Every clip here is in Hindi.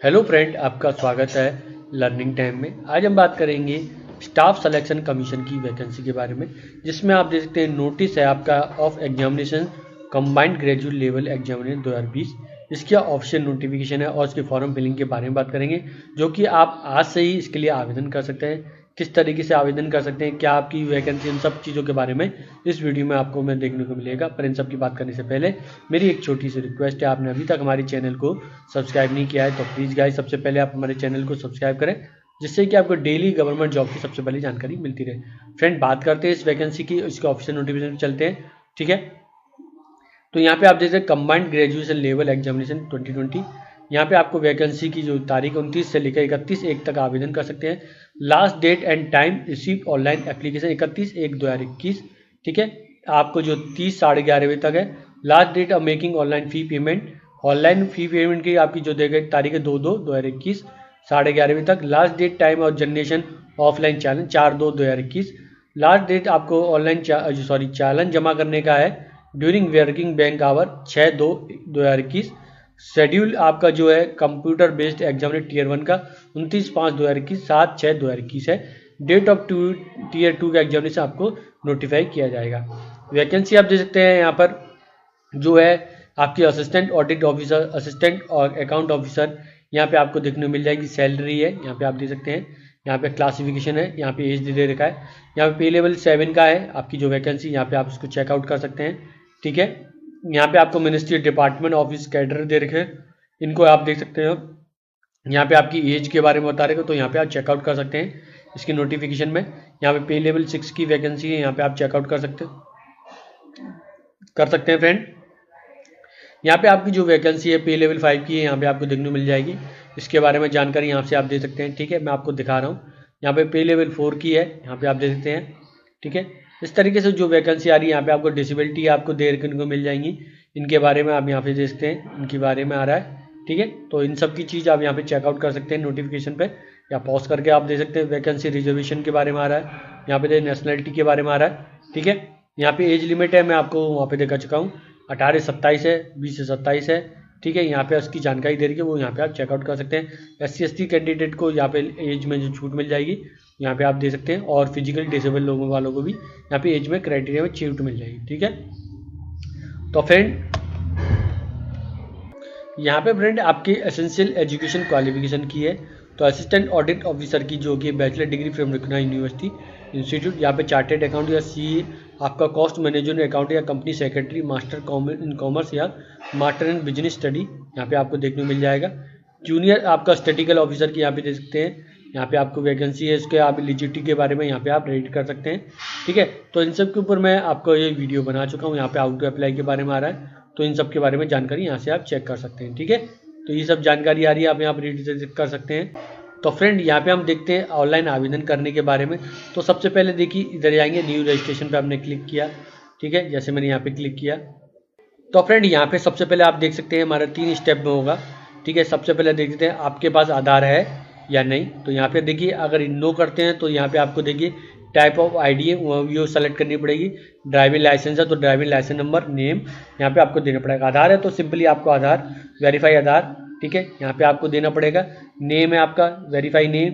हेलो फ्रेंड, आपका स्वागत है लर्निंग टाइम में। आज हम बात करेंगे स्टाफ सिलेक्शन कमीशन की वैकेंसी के बारे में, जिसमें आप देख सकते हैं नोटिस है आपका of examination combined graduate level examination 2020। इसका ऑफिशियल नोटिफिकेशन है और इसके फॉर्म फिलिंग के बारे में बात करेंगे, जो कि आप आज से ही इसके लिए आवेदन कर सकते हैं। किस तरीके से आवेदन कर सकते हैं, क्या आपकी वैकेंसी, इन सब चीज़ों के बारे में इस वीडियो में आपको मैं देखने को मिलेगा। पर इन सब की बात करने से पहले मेरी एक छोटी सी रिक्वेस्ट है, आपने अभी तक हमारे चैनल को सब्सक्राइब नहीं किया है तो प्लीज़ गाइस सबसे पहले आप हमारे चैनल को सब्सक्राइब करें, जिससे कि आपको डेली गवर्नमेंट जॉब की सबसे पहले जानकारी मिलती रहे। फ्रेंड, बात करते हैं इस वैकेंसी की, इसके ऑफिशियल नोटिफिकेशन चलते हैं। ठीक है, तो यहाँ पे आप देख सकते हैं कंबाइंड ग्रेजुएशन लेवल एग्जामिनेशन 2020। यहाँ पे आपको वैकेंसी की जो तारीख 29 से लेकर 31/1 तक आवेदन कर सकते हैं। Last date and time receive online application 31/1/2021। ठीक है, आपको जो 30 साढ़े 11 बजे तक है। Last date of making online fee payment, online fee payment की आपकी जो देगा तारीख है 2/2/2021 साढ़े 11 बजे तक। लास्ट डेट टाइम और जनरेशन ऑफलाइन चालन 4/2/2021। लास्ट डेट आपको ऑनलाइन चालन जमा करने का है during working bank hour 6/2/2021। Schedule आपका जो है कंप्यूटर बेस्ड एग्जाम टीयर 1 का 29/5/2021 7/6/2021 है। डेट ऑफ टीयर 2 का एग्जामिनेशन आपको नोटिफाई किया जाएगा। वैकेंसी आप देख सकते हैं यहाँ पर जो है आपकी असिस्टेंट ऑडिट ऑफिसर, असिस्टेंट और अकाउंट ऑफिसर, यहाँ पे आपको देखने को मिल जाएगी। सैलरी है यहाँ पे आप देख सकते हैं। यहाँ पे क्लासिफिकेशन है, यहाँ पे एज दे रखा है। यहाँ पे पे लेवल 7 का है आपकी जो वैकेंसी, यहाँ पे आप इसको चेकआउट कर सकते हैं। ठीक है, यहाँ पे आपको मिनिस्ट्री डिपार्टमेंट ऑफिस कैडर दे रखे हैं, इनको आप देख सकते हो। यहाँ पे आपकी एज के बारे में बता रहे हो, तो यहाँ पे आप चेकआउट कर सकते हैं इसकी नोटिफिकेशन में। यहाँ पे लेवल 6 की वैकेंसी है, यहाँ पे आप चेकआउट कर सकते हैं फ्रेंड। यहाँ पे आपकी जो वैकेंसी है पे लेवल 5 की है, यहाँ पे आपको देखने को मिल जाएगी। इसके बारे में जानकारी यहाँ से आप दे सकते हैं। ठीक है, मैं आपको दिखा रहा हूँ। यहाँ पे पे लेवल 4 की है, यहाँ पे आप दे सकते हैं। ठीक है, इस तरीके से जो वैकेंसी आ रही है यहाँ पे आपको डिसेबिलिटी आपको देखने को मिल जाएंगी। इनके बारे में आप यहाँ पे देखते हैं, इनके बारे में आ रहा है। ठीक है, तो इन सब की चीज़ आप यहाँ पे चेकआउट कर सकते हैं नोटिफिकेशन पे, या पॉज करके आप देख सकते हैं। वैकेंसी रिजर्वेशन के बारे में आ रहा है, यहाँ पे नेशनलिटी के बारे में आ रहा है। ठीक है, यहाँ पे एज लिमिट है, मैं आपको वहाँ पे दिखा चुका हूँ, 18 से 27 है, 20 से 27 है। ठीक है, यहाँ पे उसकी जानकारी दे रही है, वो यहाँ पे आप चेकआउट कर सकते हैं। SC/ST कैंडिडेट को यहाँ पे एज में जो छूट मिल जाएगी यहाँ पे आप दे सकते हैं, और फिजिकल डिसेबल लोगों वालों को भी यहाँ पे एज में क्राइटेरिया में छूट मिल जाएगी। ठीक है, तो फ्रेंड यहाँ पे फ्रेंड आपके एसेंशियल एजुकेशन क्वालिफिकेशन की है, तो असिस्टेंट ऑडिट ऑफिसर की जो कि bachelor degree from recognised university institute, यहाँ पे चार्टेड अकाउंट या CA, आपका कॉस्ट मैनेजमेंट अकाउंट या company secretary, master in commerce या मास्टर इन बिजनेस स्टडी यहाँ पे आपको देखने को मिल जाएगा। जूनियर आपका स्टैटिकल ऑफिसर की यहाँ पे देख सकते हैं, यहाँ पे आपको वैकेंसी है, इसके आप एलिजिबिलिटी के बारे में यहाँ पे आप रीड कर सकते हैं। ठीक है, तो इन सब के ऊपर मैं आपको ये वीडियो बना चुका हूँ। यहाँ पे हाउ टू अप्लाई के बारे में आ रहा है, तो इन सब के बारे में जानकारी यहाँ से आप चेक कर सकते हैं। ठीक है, तो ये सब जानकारी आ रही है, आप यहाँ पर रीड कर सकते हैं। तो फ्रेंड यहाँ पे हम देखते हैं ऑनलाइन आवेदन करने के बारे में। तो सबसे पहले देखिए, इधर जाएंगे, न्यू रजिस्ट्रेशन पे आपने क्लिक किया। ठीक है, जैसे मैंने यहाँ पे क्लिक किया, तो फ्रेंड यहाँ पे सबसे पहले आप देख सकते हैं हमारा 3 स्टेप में होगा। ठीक है, सबसे पहले देख लेते हैं आपके पास आधार है या नहीं। तो यहाँ पे देखिए, अगर नो करते हैं तो यहाँ पे आपको देखिए टाइप ऑफ ID है वो सेलेक्ट करनी पड़ेगी। ड्राइविंग लाइसेंस है तो ड्राइविंग लाइसेंस नंबर, नेम यहाँ पे आपको देना पड़ेगा। आधार है तो सिंपली आपको आधार, वेरीफाई आधार। ठीक है, यहाँ पे आपको देना पड़ेगा। नेम है आपका, वेरीफाई नेम।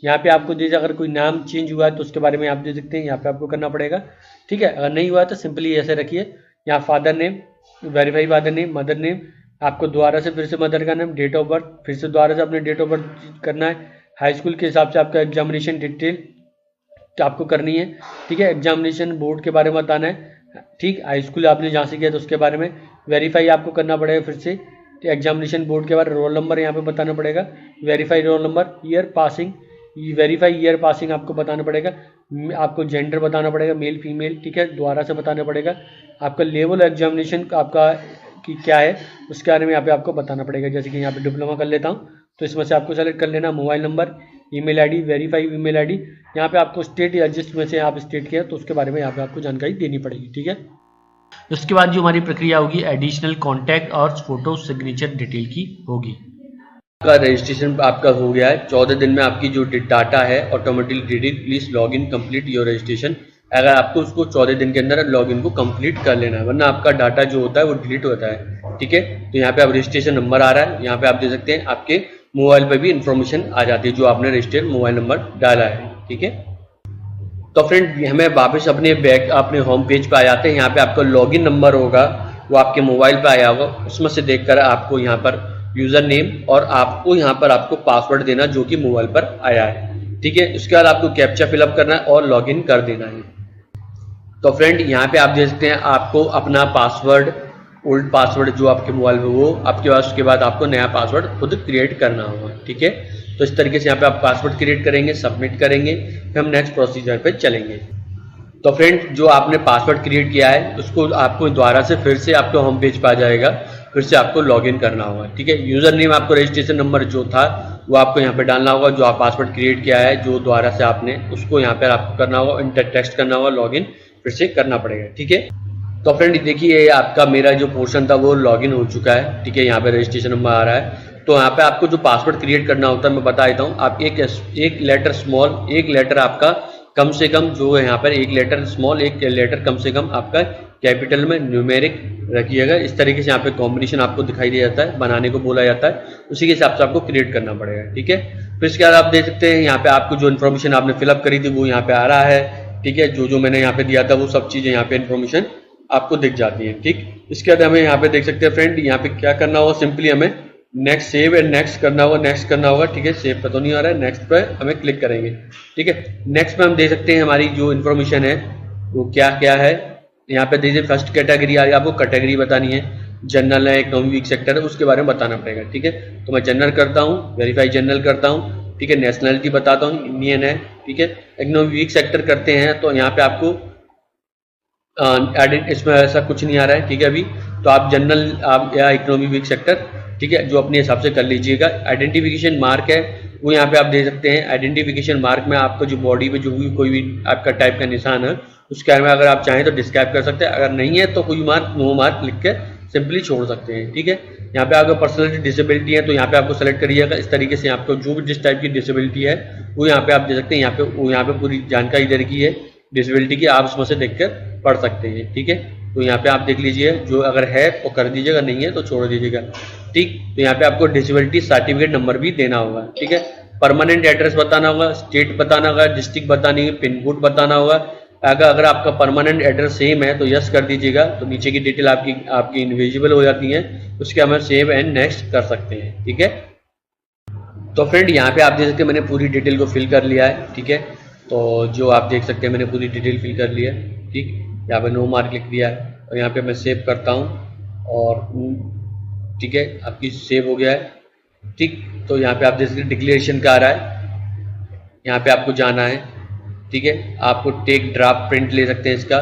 यहाँ पे आपको दीजिए, अगर कोई नाम चेंज हुआ है तो उसके बारे में आप दे सकते हैं, यहाँ पे आपको करना पड़ेगा। ठीक है, अगर नहीं हुआ है तो सिंपली ऐसे रखिए। यहाँ father name, verify father name, mother name, आपको दोबारा से फिर से मदर का नेम, डेट ऑफ बर्थ, फिर से दोबारा से अपने डेट ऑफ बर्थ करना है। हाई स्कूल के हिसाब से आपका एग्जामिनेशन डिटेल आपको करनी है। ठीक है, एग्जामिनेशन बोर्ड के बारे में बताना है। ठीक, हाई स्कूल आपने जहाँ से किया तो उसके बारे में वेरीफाई आपको करना पड़ेगा। फिर से एग्जामिनेशन बोर्ड के बारे में रोल नंबर यहाँ पे बताना पड़ेगा, verify roll number, year passing, verify year passing आपको बताना पड़ेगा। आपको जेंडर बताना पड़ेगा, मेल फीमेल। ठीक है, दोबारा से बताना पड़ेगा। आपका लेवल एग्जामिनेशन आपका कि क्या है उसके बारे में यहाँ पे आपको बताना पड़ेगा। जैसे कि यहाँ पे डिप्लोमा कर लेता हूँ तो इसमें से आपको सेलेक्ट कर लेना। Mobile number, email ID, verify email ID. यहाँ पे आपको स्टेट या जिस में से आप स्टेट किया तो उसके बारे में यहाँ पे आपको जानकारी देनी पड़ेगी। ठीक है, उसके बाद जो हमारी प्रक्रिया होगी एडिशनल कॉन्टैक्ट और फोटो सिग्नेचर डिटेल की होगी। आपका रजिस्ट्रेशन आपका हो गया है। 14 दिन में आपकी जो डाटा है automatically delete, please log in complete your registration. अगर आपको उसको 14 दिन के अंदर लॉगिन को कंप्लीट कर लेना है, वरना आपका डाटा जो होता है वो डिलीट होता है। ठीक है, तो यहाँ पे आप रजिस्ट्रेशन नंबर आ रहा है, यहाँ पे आप दे सकते हैं आपके मोबाइल पर भी इन्फॉर्मेशन आ जाती है जो आपने रजिस्टर्ड मोबाइल नंबर डाला है। ठीक है, तो फ्रेंड हमें वापस अपने होम पेज पे आ जाते हैं। यहाँ पे आपका लॉगिन नंबर होगा वो आपके मोबाइल पे आया होगा, उसमें से देखकर आपको यहाँ पर यूजर नेम और आपको यहाँ पर आपको पासवर्ड देना जो कि मोबाइल पर आया है। ठीक है, उसके बाद आपको कैप्चा फिलअप करना है और लॉगिन कर देना है। तो फ्रेंड यहाँ पे आप देख सकते हैं आपको अपना पासवर्ड, ओल्ड पासवर्ड जो आपके मोबाइल में वो आपके पास, उसके बाद आपको नया पासवर्ड खुद क्रिएट करना होगा। ठीक है, तो इस तरीके से यहाँ पे आप पासवर्ड क्रिएट करेंगे, सबमिट करेंगे, फिर हम नेक्स्ट प्रोसीजर पे चलेंगे। तो फ्रेंड जो आपने पासवर्ड क्रिएट किया है उसको आपको दोबारा से फिर से आपके होम पेज पे आ जाएगा, फिर से आपको लॉगिन करना होगा। ठीक है, यूजर नेम आपको रजिस्ट्रेशन नंबर जो था वो आपको यहाँ पे डालना होगा, जो आप पासवर्ड क्रिएट किया है जो दोबारा से आपने उसको यहाँ पे आपको करना होगा, इंटर टेक्स्ट करना होगा, लॉगिन फिर से करना पड़ेगा। ठीक है, तो फ्रेंड देखिए आपका मेरा जो पोर्शन था वो लॉगिन हो चुका है। ठीक है, यहाँ पे रजिस्ट्रेशन नंबर आ रहा है। तो यहाँ पे आपको जो पासवर्ड क्रिएट करना होता है मैं बता देता हूँ। आप एक लेटर स्मॉल, एक लेटर आपका कम से कम जो है यहाँ पर एक लेटर स्मॉल, एक लेटर कम से कम आपका कैपिटल में न्यूमेरिक रखिएगा। इस तरीके से यहाँ पे कॉम्बिनेशन आपको दिखाई दे जाता है, बनाने को बोला जाता है, उसी के हिसाब से आपको क्रिएट करना पड़ेगा। ठीक है, फिर इसके बाद आप देख सकते हैं यहाँ पे आपको जो इन्फॉर्मेशन आपने फिलअप करी थी वो यहाँ पे आ रहा है। ठीक है, जो मैंने यहाँ पे दिया था वो सब चीज़ें यहाँ पे इन्फॉर्मेशन आपको दिख जाती है। ठीक, इसके बाद हमें यहाँ पे देख सकते हैं फ्रेंड यहाँ पे क्या करना होगा, सिंपली हमें नेक्स्ट सेव एंड नेक्स्ट करना होगा, नेक्स्ट करना होगा। ठीक है, सेव पे तो नहीं आ रहा है, नेक्स्ट पे हमें क्लिक करेंगे। ठीक है, नेक्स्ट पे हम देख सकते हैं हमारी जो इन्फॉर्मेशन है वो क्या क्या है। यहाँ पे देखिए फर्स्ट कैटेगरी आ रही है, आपको कैटेगरी बतानी है, जनरल है, इकोनॉमी वीक सेक्टर है, उसके बारे में बताना पड़ेगा। ठीक है, तो मैं जनरल करता हूँ, वेरीफाई जनरल करता हूँ। ठीक है, नेशनलिटी बताता हूँ, इंडियन है। ठीक है, इकोनॉमी वीक सेक्टर करते हैं तो यहाँ पे आपको इसमें ऐसा कुछ नहीं आ रहा है। ठीक है, अभी तो आप जनरल आप या इकोनॉमी वीक सेक्टर, ठीक है, जो अपने हिसाब से कर लीजिएगा। आइडेंटिफिकेशन मार्क है वो यहाँ पे आप दे सकते हैं। आइडेंटिफिकेशन मार्क में आपको जो बॉडी पे जो भी कोई भी आपका टाइप का निशान है उसके बारे में अगर आप चाहें तो डिस्क्राइब कर सकते हैं, अगर नहीं है तो कोई मार्क नो मार्क लिख के सिंपली छोड़ सकते हैं। ठीक है, यहाँ पे आपको पर्सनल डिसेबिलिटी है तो यहाँ पे आपको सेलेक्ट करिएगा। इस तरीके से आपको जो भी जिस टाइप की डिसेबिलिटी है वो यहाँ पे आप दे सकते हैं। यहाँ पे पूरी जानकारी दे रखी है डिसेबिलिटी की, आप उसमें से देखकर पढ़ सकते हैं। ठीक है, तो यहाँ पे आप देख लीजिए, जो अगर है तो कर दीजिएगा, नहीं है तो छोड़ दीजिएगा। ठीक, तो यहाँ पे आपको डिसेबिलिटी सर्टिफिकेट नंबर भी देना होगा। ठीक है, परमानेंट एड्रेस बताना होगा, स्टेट बताना होगा, डिस्ट्रिक्ट बतानी है, पिन कोड बताना होगा। अगर आपका परमानेंट एड्रेस सेम है तो यस कर दीजिएगा, तो नीचे की डिटेल आपकी इनविजिबल हो जाती है, उसके हम सेव एंड नेक्स्ट कर सकते हैं। ठीक है, तो फ्रेंड यहाँ पे आप देख सकते हैं मैंने पूरी डिटेल को फिल कर लिया है। ठीक है, तो जो आप देख सकते हैं मैंने पूरी डिटेल फिल कर लिया है। ठीक, यहाँ पे नो मार्क लिख दिया है और यहाँ पे मैं सेव करता हूँ और ठीक है आपकी सेव हो गया है। ठीक, तो यहाँ पे आप देख सकते हैं डिक्लेरेशन का आ रहा है, यहाँ पे आपको जाना है। ठीक है, आपको टेक ड्राफ्ट प्रिंट ले सकते हैं, इसका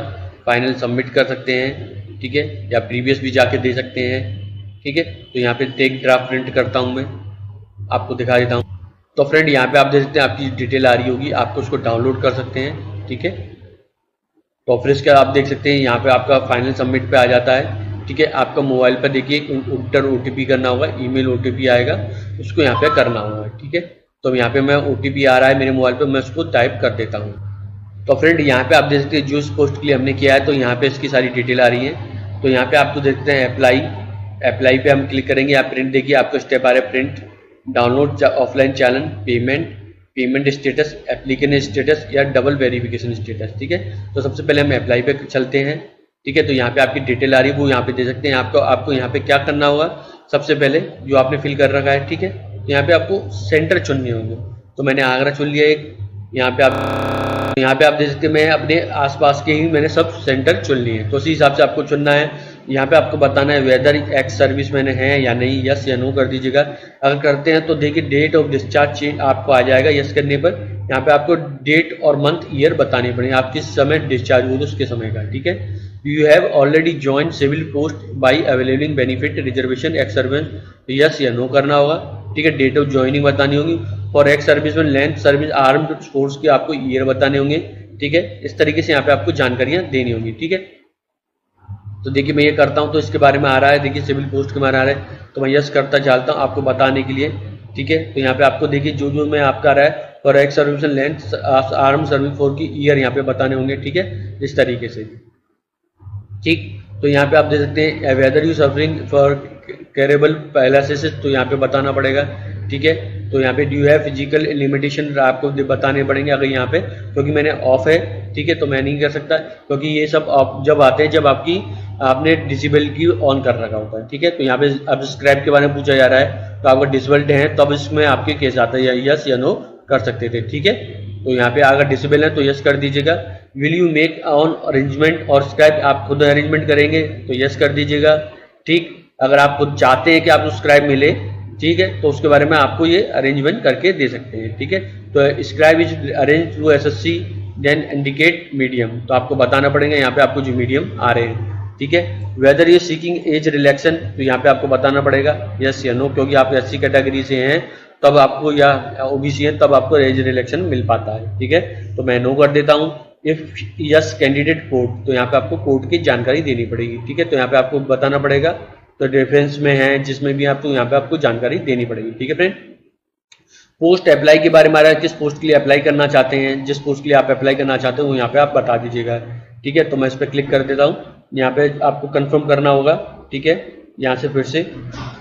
फाइनल सबमिट कर सकते हैं। ठीक है, या प्रीवियस भी जाके दे सकते हैं। ठीक है, तो यहाँ पे टेक ड्राफ्ट प्रिंट करता हूँ, मैं आपको दिखा देता हूँ। तो फ्रेंड यहाँ पे आप देख सकते हैं आपकी डिटेल आ रही होगी, आपको उसको डाउनलोड कर सकते हैं। ठीक है, तो फिर इसका आप देख सकते हैं यहाँ पे आपका फाइनल सबमिट पे आ जाता है। ठीक है, आपका मोबाइल पर देखिए इंटर OTP करना होगा, ईमेल OTP आएगा, उसको यहाँ पे करना होगा। ठीक है, तो यहाँ पे मैं OTP आ रहा है मेरे मोबाइल पे, मैं उसको टाइप कर देता हूँ। तो फ्रेंड यहाँ पे आप देख सकते हैं जो इस पोस्ट के लिए हमने किया है तो यहाँ पे इसकी सारी डिटेल आ रही है। तो यहाँ पे आपको देखते हैं अप्लाई पे हम क्लिक करेंगे। आप प्रिंट देखिए आपको स्टेप आ रहा है, प्रिंट, डाउनलोड ऑफलाइन चालन, पेमेंट स्टेटस, एप्लीकेशन स्टेटस या डबल वेरिफिकेशन स्टेटस। ठीक है, तो सबसे पहले हम अप्लाई पे चलते हैं। ठीक है, तो यहाँ पे आपकी डिटेल आ रही है वो यहाँ पे दे सकते हैं। आपको यहाँ पे क्या करना होगा, सबसे पहले जो आपने फिल कर रखा है। ठीक है, तो यहाँ पे आपको सेंटर चुनने होंगे, तो मैंने आगरा चुन लिया एक। यहाँ पे आप देख सकते हैं मैं अपने आसपास के ही मैंने सब सेंटर चुन लिए, तो उसी हिसाब से आपको चुनना है। यहाँ पे आपको बताना है वेदर एक्स सर्विस मैंने है या नहीं, यस या नो कर दीजिएगा। अगर करते हैं तो देखिए डेट ऑफ डिस्चार्ज चेंज आपको आ जाएगा यस करने पर। यहाँ पे आपको डेट और मंथ ईयर बतानी पड़ेगी, आप किस समय डिस्चार्ज हुए उसके समय का। ठीक है, you have already join civil post by availing benefit reservation ex service, yes या नो करना होगा। ठीक है, डेट ऑफ ज्वाइनिंग बतानी होगी। फॉर एक्स सर्विस में लेंथ सर्विस आर्म्ड फोर्स के आपको ईयर बताने होंगे। ठीक है, इस तरीके से यहाँ पे आपको जानकारियां देनी होंगी। ठीक है, तो देखिए मैं ये करता हूँ तो इसके बारे में आ रहा है, देखिए सिविल पोस्ट के बारे में आ रहा है, तो मैं यस करता चलता हूँ आपको बताने के लिए। ठीक है, तो यहाँ पे आपको देखिए जो मैं आपका रहा है for ex service length arm service force की ईयर यहाँ पे बताने होंगे। ठीक है, इस तरीके से। ठीक, तो यहाँ पे आप देख सकते हैं whether you suffering for cerebral paralysis, तो यहाँ पे बताना पड़ेगा। ठीक है। तो यहाँ पे do you have physical limitation आपको बताने पड़ेंगे अगर यहाँ पे, क्योंकि मैंने ऑफ है, ठीक है, तो मैं नहीं कर सकता, क्योंकि ये सब आप जब आते हैं जब आपने डिसेबल की ऑन कर रखा होता है, ठीक है। तो यहाँ पे अब स्क्रैप के बारे में पूछा जा रहा है, तो आपको डिसेबल्ड है तब इसमें आपके केस आता है, यस या नो कर सकते थे, ठीक है। तो यहाँ पे अगर डिसेबल है तो यस कर दीजिएगा। Will you make on arrangement और स्क्रैप आप खुद अरेंजमेंट करेंगे तो यस कर दीजिएगा, ठीक। अगर आप खुद चाहते हैं कि आपको स्क्रैप मिले, ठीक है, तो उसके बारे में आपको ये अरेंजमेंट करके दे सकते हैं, ठीक है। तो scrap is arrange through SSC then indicate medium, तो आपको बताना पड़ेगा यहाँ पे आपको जो मीडियम आ रहे हैं, ठीक है। Whether you seeking age relaxation, तो यहाँ पे आपको बताना पड़ेगा यस या नो, क्योंकि आप एससी कैटेगरी से हैं तब आपको, या ओबीसी है तब आपको एज रिलैक्सन मिल पाता है, ठीक है। तो मैं नो कर देता हूँ। इफ यस कैंडिडेट कोड, तो यहाँ पे आपको कोड की जानकारी देनी पड़ेगी, ठीक है। तो यहाँ पे आपको बताना पड़ेगा, तो डिफरेंस में है जिसमें भी आपको यहाँ पे आपको जानकारी देनी पड़ेगी, ठीक है फ्रेंड। पोस्ट अप्लाई के बारे में आ रहा है, किस पोस्ट के लिए अप्लाई करना चाहते हैं, जिस पोस्ट के लिए आप अप्लाई करना चाहते हो यहाँ पे आप बता दीजिएगा, ठीक है। तो मैं इस पर क्लिक कर देता हूँ, यहाँ पे आपको कंफर्म करना होगा, ठीक है, यहाँ से फिर से,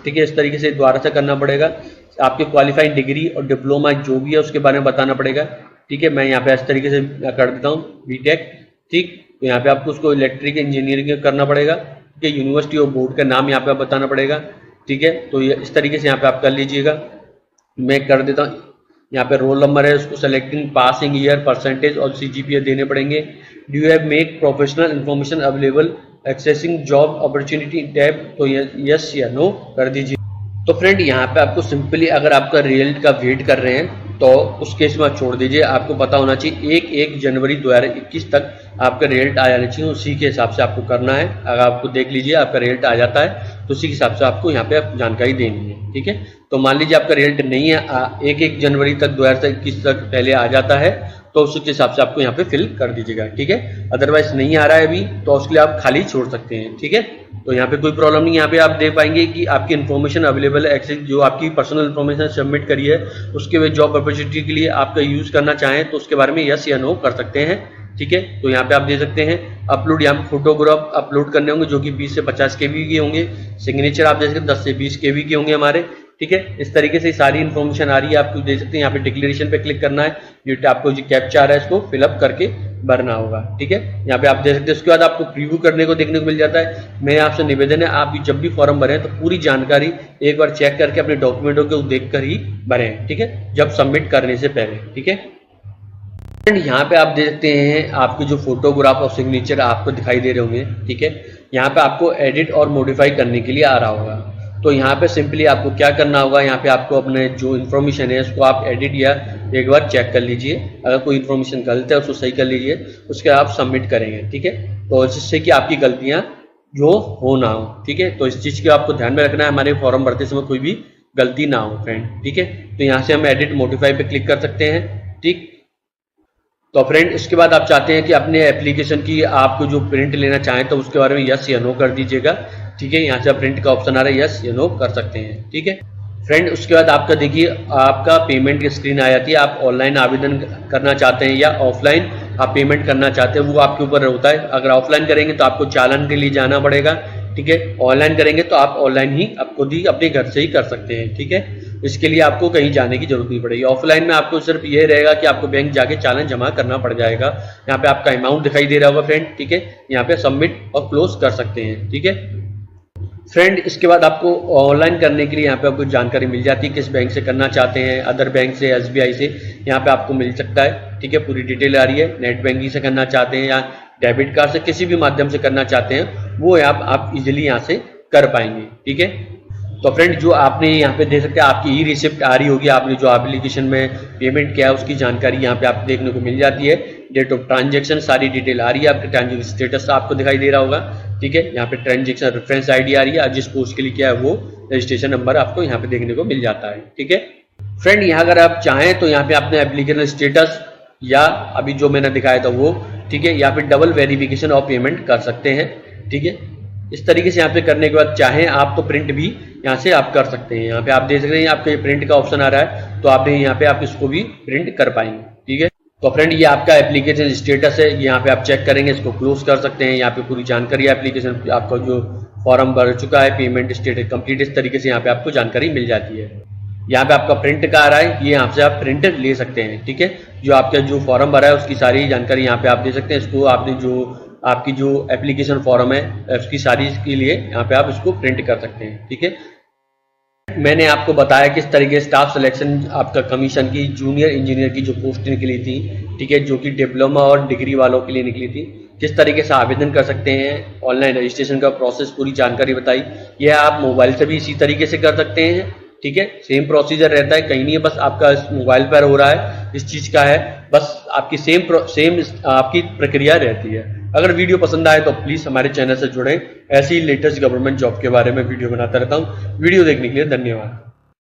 ठीक है, इस तरीके से दोबारा से करना पड़ेगा। आपके क्वालिफाइड डिग्री और डिप्लोमा जो भी है उसके बारे में बताना पड़ेगा, ठीक है। मैं यहाँ पे इस तरीके से कर देता हूँ बीटेक, ठीक। तो यहाँ पे आपको उसको इलेक्ट्रिक इंजीनियरिंग करना पड़ेगा, ठीक है। यूनिवर्सिटी और बोर्ड का नाम यहाँ पे बताना पड़ेगा, ठीक है। तो ये इस तरीके से यहाँ पे आप कर लीजिएगा। मैं कर देता हूँ, यहाँ पे रोल नंबर है उसको सेलेक्टिंग, पासिंग ईयर, परसेंटेज और सीजीपीए देने पड़ेंगे। Do you have make professional information available accessing job opportunity tab, तो यस या नो कर दीजिए। तो फ्रेंड यहाँ पे आपको सिंपली अगर आपका रिजल्ट का वेट कर रहे हैं तो उस केस में छोड़ दीजिए, आपको पता होना चाहिए 1 जनवरी 2021 तक आपका रिजल्ट आ जाना चाहिए, उसी के हिसाब से आपको करना है। अगर आपको देख लीजिए आपका रिजल्ट आ जाता है तो उसी के हिसाब से आपको यहाँ पे जानकारी देनी है, ठीक है। तो मान लीजिए आपका रिजल्ट नहीं है, 1 जनवरी तक 2021 तक पहले आ जाता है, तो उसी के हिसाब से आपको यहाँ पे फिल कर दीजिएगा, ठीक है। अदरवाइज नहीं आ रहा है अभी तो उसके लिए आप खाली छोड़ सकते हैं, ठीक है। तो यहाँ पे कोई प्रॉब्लम नहीं, यहाँ पे आप देख पाएंगे कि आपकी इन्फॉर्मेशन अवेलेबल है, एक्सेस जो आपकी पर्सनल इन्फॉर्मेशन सबमिट करी है उसके बाद जॉब अपॉर्चुनिटी के लिए आपका यूज करना चाहें तो उसके बारे में यस या नो कर सकते हैं, ठीक है। तो यहाँ पे आप दे सकते हैं अपलोड, यहाँ पे फोटोग्राफ अपलोड करने होंगे जो कि 20 से 50 केबी के होंगे। सिग्नेचर आप दे सकते हैं 10 से 20 केबी के होंगे हमारे, ठीक है। इस तरीके से सारी इन्फॉर्मेशन आ रही है, आपको दे सकते हैं। यहाँ पे डिक्लेरेशन पे क्लिक करना है, जो आपको जो कैप्चा आ रहा है इसको फिलअप करके भरना होगा, ठीक है। यहाँ पे आप दे सकते हैं। उसके बाद आपको प्रीव्यू करने को देखने को मिल जाता है। मेरा आपसे निवेदन है आप जब भी फॉर्म भरें तो पूरी जानकारी एक बार चेक करके अपने डॉक्यूमेंटों को देख कर ही भरें, ठीक है, जब सबमिट करने से पहले, ठीक है। यहाँ पे आप देख सकते हैं आपके जो फोटोग्राफ और सिग्नेचर आपको दिखाई दे रहे होंगे, ठीक है। यहाँ पे आपको एडिट और मॉडिफाई करने के लिए आ रहा होगा, तो यहाँ पे सिंपली आपको क्या करना होगा, यहाँ पे आपको अपने जो इन्फॉर्मेशन है उसको आप एडिट या एक बार चेक कर लीजिए। अगर कोई इन्फॉर्मेशन गलत है उसको सही कर लीजिए, उसके आप सबमिट करेंगे, ठीक है। तो जिससे कि आपकी गलतियाँ जो हो ना हो, ठीक है। तो इस चीज़ को आपको ध्यान में रखना है, हमारे फॉर्म भरते समय कोई भी गलती ना हो फ्रेंड, ठीक है। तो यहाँ से हम एडिट मॉडिफाई पे क्लिक कर सकते हैं, ठीक। तो फ्रेंड इसके बाद आप चाहते हैं कि अपने एप्लीकेशन की आपको जो प्रिंट लेना चाहें तो उसके बारे में यस या नो कर दीजिएगा, ठीक है। यहाँ से प्रिंट का ऑप्शन आ रहा है, यस या नो कर सकते हैं, ठीक है फ्रेंड। उसके बाद आपका देखिए आपका पेमेंट की स्क्रीन आ जाती है। आप ऑनलाइन आवेदन करना चाहते हैं या ऑफलाइन आप पेमेंट करना चाहते हैं, वो आपके ऊपर होता है। अगर ऑफलाइन करेंगे तो आपको चालान के लिए जाना पड़ेगा, ठीक है। ऑनलाइन करेंगे तो आप ऑनलाइन ही आप खुद ही अपने घर से ही कर सकते हैं, ठीक है। इसके लिए आपको कहीं जाने की जरूरत नहीं पड़ेगी। ऑफलाइन में आपको सिर्फ ये रहेगा कि आपको बैंक जाके चालान जमा करना पड़ जाएगा। यहाँ पे आपका अमाउंट दिखाई दे रहा होगा फ्रेंड, ठीक है। यहाँ पे सबमिट और क्लोज कर सकते हैं, ठीक है फ्रेंड। इसके बाद आपको ऑनलाइन करने के लिए यहाँ पे आपको जानकारी मिल जाती है, किस बैंक से करना चाहते हैं, अदर बैंक से, एसबीआई से, यहाँ पे आपको मिल सकता है, ठीक है। पूरी डिटेल आ रही है। नेट बैंकिंग से करना चाहते हैं या डेबिट कार्ड से, किसी भी माध्यम से करना चाहते हैं वो आप इजीली यहाँ से कर पाएंगे, ठीक है। तो फ्रेंड जो आपने यहाँ पे दे सकते हैं आपकी ई रिसिप्ट आ रही होगी, आपने जो एप्लीकेशन में पेमेंट किया है उसकी जानकारी यहाँ पे आप देखने को मिल जाती है। डेट ऑफ ट्रांजेक्शन सारी डिटेल आ रही है, आपके ट्रांजेक्शन स्टेटस आपको दिखाई दे रहा होगा, ठीक है। यहाँ पे ट्रांजेक्शन रेफरेंस आईडी आ रही है, जिस पोस्ट के लिए किया है वो रजिस्ट्रेशन नंबर आपको यहाँ पे देखने को मिल जाता है, ठीक है फ्रेंड। यहाँ अगर आप चाहें तो यहाँ पे अपने एप्लीकेशन स्टेटस या अभी जो मैंने दिखाया था वो, ठीक है, या फिर डबल वेरिफिकेशन ऑफ पेमेंट कर सकते हैं, ठीक है। इस तरीके से यहाँ पे करने के बाद चाहें आप तो प्रिंट भी यहाँ से आप कर सकते हैं। यहाँ पे आप देख सकते हैं आपके प्रिंट का ऑप्शन आ रहा है, तो आपने यहाँ पे आप इसको भी प्रिंट कर पाएंगे, ठीक है। तो फ्रेंड ये आपका एप्लीकेशन स्टेटस है, यहाँ पे आप चेक करेंगे, इसको क्लोज कर सकते हैं। यहाँ पे पूरी जानकारी एप्लीकेशन आपका जो फॉर्म भर चुका है, पेमेंट स्टेटस कंप्लीट, इस तरीके से यहाँ पे आपको जानकारी मिल जाती है। यहाँ पे आपका प्रिंट का आ रहा है, ये यहाँ से आप प्रिंट ले सकते हैं। ठीक है, जो आपका जो फॉर्म भरा है उसकी सारी जानकारी यहाँ पे आप दे सकते हैं। इसको आपने जो आपकी जो एप्लीकेशन फॉर्म है उसकी सारी के लिए यहाँ पे आप इसको प्रिंट कर सकते हैं। ठीक है, मैंने आपको बताया किस तरीके स्टाफ सिलेक्शन आपका कमीशन की जूनियर इंजीनियर की जो पोस्ट निकली थी, ठीक है, जो कि डिप्लोमा और डिग्री वालों के लिए निकली थी, किस तरीके से आवेदन कर सकते हैं, ऑनलाइन रजिस्ट्रेशन का प्रोसेस पूरी जानकारी बताई। यह आप मोबाइल से भी इसी तरीके से कर सकते हैं। ठीक है, सेम प्रोसीजर रहता है, कहीं नहीं है, बस आपका मोबाइल पर हो रहा है, इस चीज़ का है, बस आपकी सेम आपकी प्रक्रिया रहती है। अगर वीडियो पसंद आए तो प्लीज़ हमारे चैनल से जुड़ें, ऐसी लेटेस्ट गवर्नमेंट जॉब के बारे में वीडियो बनाता रहता हूँ। वीडियो देखने के लिए धन्यवाद।